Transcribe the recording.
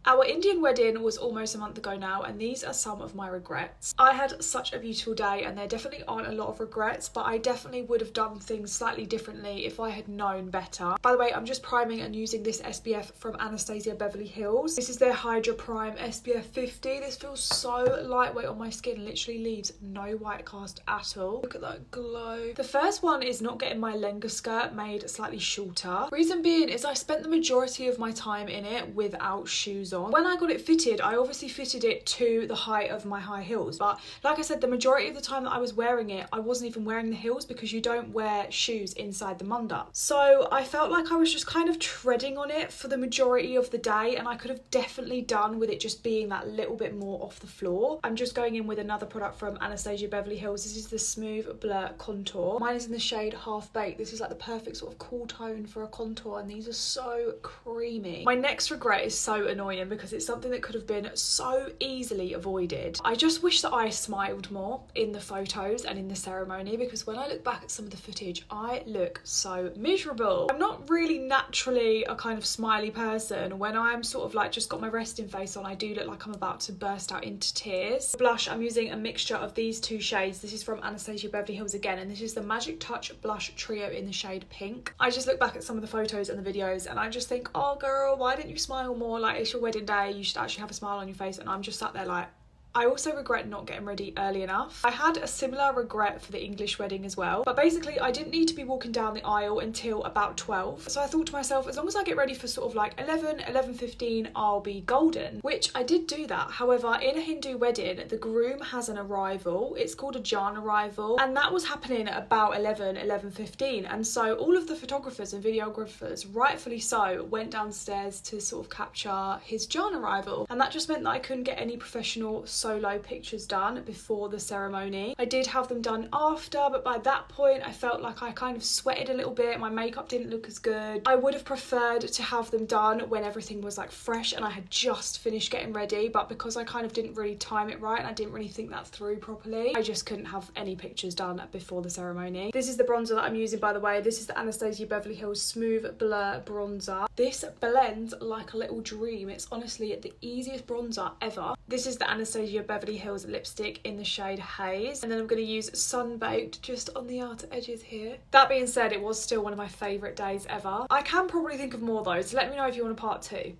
Our Indian wedding was almost a month ago now, and these are some of my regrets. I had such a beautiful day, and there definitely aren't a lot of regrets, but I definitely would have done things slightly differently if I had known better. By the way, I'm just priming and using this SPF from Anastasia Beverly Hills. This is their Hydra Prime SPF 50. This feels so lightweight on my skin, literally leaves no white cast at all. Look at that glow. The first one is not getting my Lenga skirt made slightly shorter. Reason being is I spent the majority of my time in it without shoes on. When I got it fitted, I obviously fitted it to the height of my high heels, but like I said, the majority of the time that I was wearing it, I wasn't even wearing the heels because you don't wear shoes inside the munda. So I felt like I was just kind of treading on it for the majority of the day, and I could have definitely done with it just being that little bit more off the floor. I'm just going in with another product from Anastasia Beverly Hills. This is the Smooth Blur Contour. Mine is in the shade Half Baked. This is like the perfect sort of cool tone for a contour, and these are so creamy. My next regret is so annoying because it's something that could have been so easily avoided. I just wish that I smiled more in the photos and in the ceremony, because when I look back at some of the footage, I look so miserable. I'm not really naturally a kind of smiley person. When I'm sort of like just got my resting face on, I do look like I'm about to burst out into tears. Blush, I'm using a mixture of these two shades. This is from Anastasia Beverly Hills again, and this is the Magic Touch Blush Trio in the shade Pink. I just look back at some of the photos and the videos and I just think, oh girl, why didn't you smile more? Like, it's your wedding day, you should actually have a smile on your face. And I'm just sat there like, I also regret not getting ready early enough. I had a similar regret for the English wedding as well, but basically I didn't need to be walking down the aisle until about 12. So I thought to myself, as long as I get ready for sort of like 11:15, I'll be golden, which I did do that. However, in a Hindu wedding, the groom has an arrival. It's called a Jan arrival, and that was happening at about 11:15. And so all of the photographers and videographers, rightfully so, went downstairs to sort of capture his Jan arrival. And that just meant that I couldn't get any professional solo pictures done before the ceremony. I did have them done after, but by that point I felt like I kind of sweated a little bit. My makeup didn't look as good. I would have preferred to have them done when everything was like fresh and I had just finished getting ready, but because I kind of didn't really time it right and I didn't really think that through properly, I just couldn't have any pictures done before the ceremony. This is the bronzer that I'm using, by the way. This is the Anastasia Beverly Hills Smooth Blur Bronzer. This blends like a little dream. It's honestly the easiest bronzer ever. This is the Anastasia Beverly Hills lipstick in the shade Haze, and then I'm going to use Sunbaked just on the outer edges here. That being said, it was still one of my favourite days ever. I can probably think of more though, so let me know if you want a part 2.